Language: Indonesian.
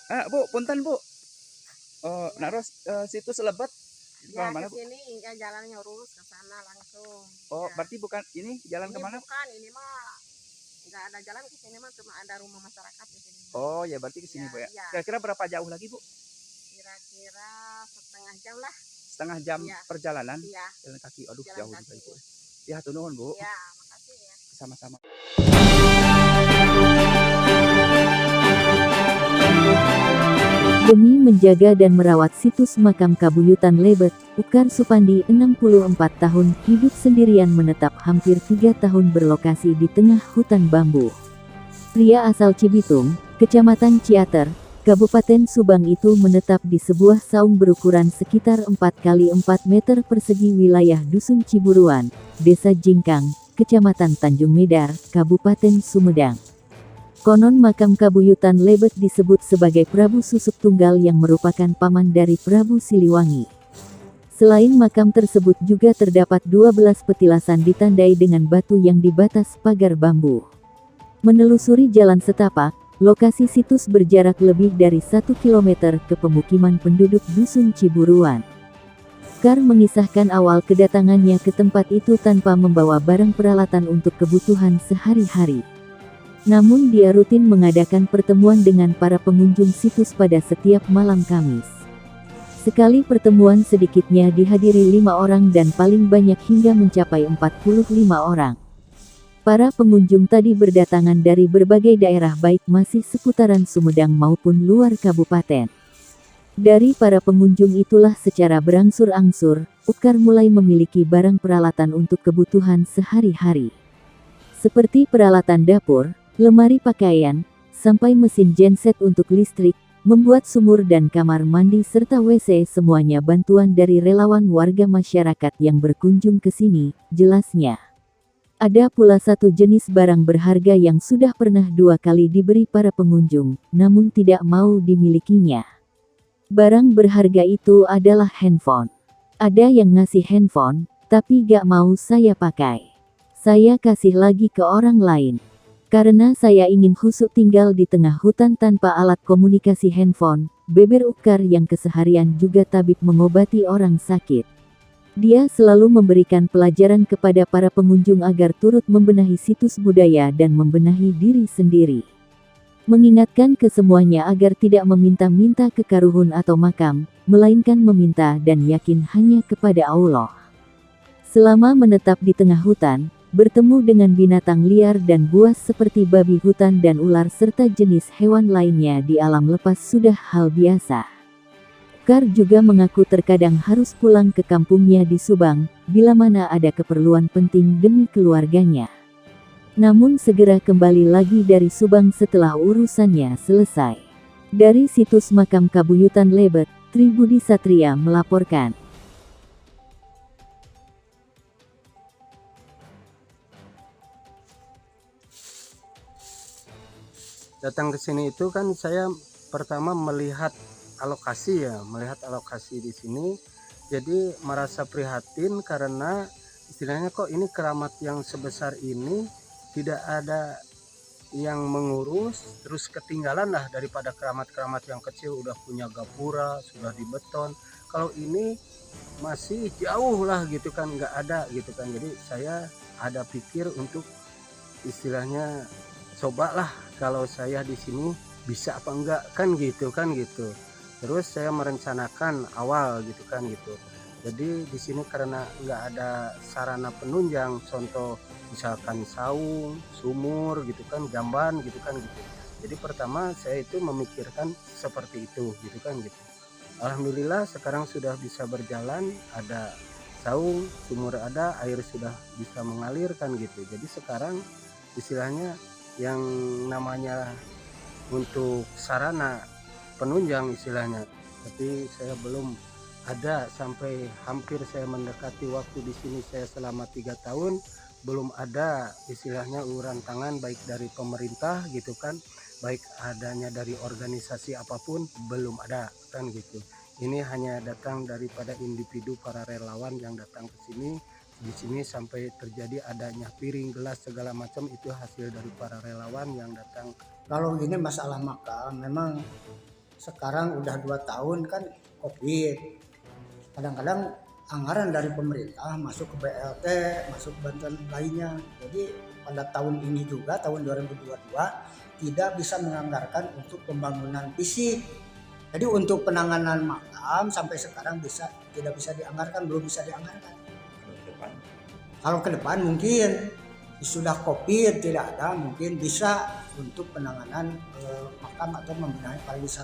Bu, punten Bu. Naros situs Lebet Ya sebelah ke mana Bu? sini ya jalannya lurus ke sana langsung. Oh, Ya. berarti bukan ini jalan Ini kemana? bukan, ini mah nggak ada jalan ke sini mah cuma ada rumah masyarakat di sini mah. Oh, ya berarti ke sini Ya, Bu ya. iya. Kira-kira berapa jauh lagi Bu? Kira-kira setengah jam lah. Setengah jam Iya, perjalanan iya, jalan kaki. Aduh, jalan jauh juga kaki. Ibu. Ya, hatur nuhun Bu. Iya, makasih ya. Sama-sama. Demi menjaga dan merawat situs makam Kabuyutan Lebet, Ukar Supandi 64 tahun hidup sendirian menetap hampir 3 tahun berlokasi di tengah hutan bambu. Pria asal Cibitung, Kecamatan Ciater, Kabupaten Subang itu menetap di sebuah saung berukuran sekitar 4 kali 4 meter persegi wilayah Dusun Ciburuan, Desa Jingkang, Kecamatan Tanjung Medar, Kabupaten Sumedang. Konon makam Kabuyutan Lebet disebut sebagai Prabu Susuk Tunggal yang merupakan paman dari Prabu Siliwangi. Selain makam tersebut juga terdapat 12 petilasan ditandai dengan batu yang dibatas pagar bambu. Menelusuri jalan setapak, lokasi situs berjarak lebih dari 1 km ke pemukiman penduduk Dusun Ciburuan. Ukar mengisahkan awal kedatangannya ke tempat itu tanpa membawa barang peralatan untuk kebutuhan sehari-hari. Namun dia rutin mengadakan pertemuan dengan para pengunjung situs pada setiap malam Kamis. Sekali pertemuan sedikitnya dihadiri 5 orang dan paling banyak hingga mencapai 45 orang. Para pengunjung tadi berdatangan dari berbagai daerah baik masih seputaran Sumedang maupun luar kabupaten. Dari para pengunjung itulah secara berangsur-angsur, Ukar mulai memiliki barang peralatan untuk kebutuhan sehari-hari. Seperti peralatan dapur, lemari pakaian, sampai mesin genset untuk listrik, membuat sumur dan kamar mandi serta WC semuanya bantuan dari relawan warga masyarakat yang berkunjung ke sini, jelasnya. Ada pula satu jenis barang berharga yang sudah pernah 2 kali diberi para pengunjung, namun tidak mau dimilikinya. Barang berharga itu adalah handphone. Ada yang ngasih handphone, tapi gak mau saya pakai. Saya kasih lagi ke orang lain. Karena saya ingin khusyuk tinggal di tengah hutan tanpa alat komunikasi handphone, beber Ukar yang keseharian juga tabib mengobati orang sakit. Dia selalu memberikan pelajaran kepada para pengunjung agar turut membenahi situs budaya dan membenahi diri sendiri. Mengingatkan ke semuanya agar tidak meminta-minta ke karuhun atau makam, melainkan meminta dan yakin hanya kepada Allah. Selama menetap di tengah hutan, bertemu dengan binatang liar dan buas seperti babi hutan dan ular serta jenis hewan lainnya di alam lepas sudah hal biasa. Ukar juga mengaku terkadang harus pulang ke kampungnya di Subang, bila mana ada keperluan penting demi keluarganya. Namun segera kembali lagi dari Subang setelah urusannya selesai. Dari situs makam Kabuyutan Lebet, Tribudi Satria melaporkan. Datang ke sini itu kan saya pertama melihat alokasi di sini. Jadi merasa prihatin karena istilahnya kok ini keramat yang sebesar ini tidak ada yang mengurus, terus ketinggalan lah daripada keramat-keramat yang kecil udah punya gapura, sudah dibeton. Kalau ini masih jauh lah gitu kan, nggak ada gitu kan. Jadi saya ada pikir untuk istilahnya cobalah kalau saya di sini bisa apa enggak kan gitu. Terus saya merencanakan awal gitu kan gitu. Jadi di sini karena nggak ada sarana penunjang, contoh misalkan saung, sumur gitu kan, jamban gitu kan gitu. Jadi pertama saya itu memikirkan seperti itu gitu kan gitu. Alhamdulillah sekarang sudah bisa berjalan, ada saung, sumur ada, air sudah bisa mengalir kan gitu. Jadi sekarang istilahnya yang namanya untuk sarana penunjang istilahnya, tapi saya belum ada sampai hampir saya mendekati waktu di sini saya selama 3 tahun belum ada istilahnya uluran tangan baik dari pemerintah gitu kan, baik adanya dari organisasi apapun belum ada kan gitu. Ini hanya datang daripada individu para relawan yang datang ke sini. Di sini sampai terjadi adanya piring, gelas segala macam itu hasil dari para relawan yang datang. Kalau ini masalah makam memang sekarang udah 2 tahun kan COVID. Kadang-kadang anggaran dari pemerintah masuk ke BLT, masuk bantuan lainnya. Jadi pada tahun ini juga, tahun 2022, tidak bisa menganggarkan untuk pembangunan fisik. Jadi untuk penanganan makam sampai sekarang tidak bisa dianggarkan, belum bisa dianggarkan. Kalau ke depan mungkin sudah COVID tidak ada, mungkin bisa untuk penanganan makam atau membenahi pariwisata.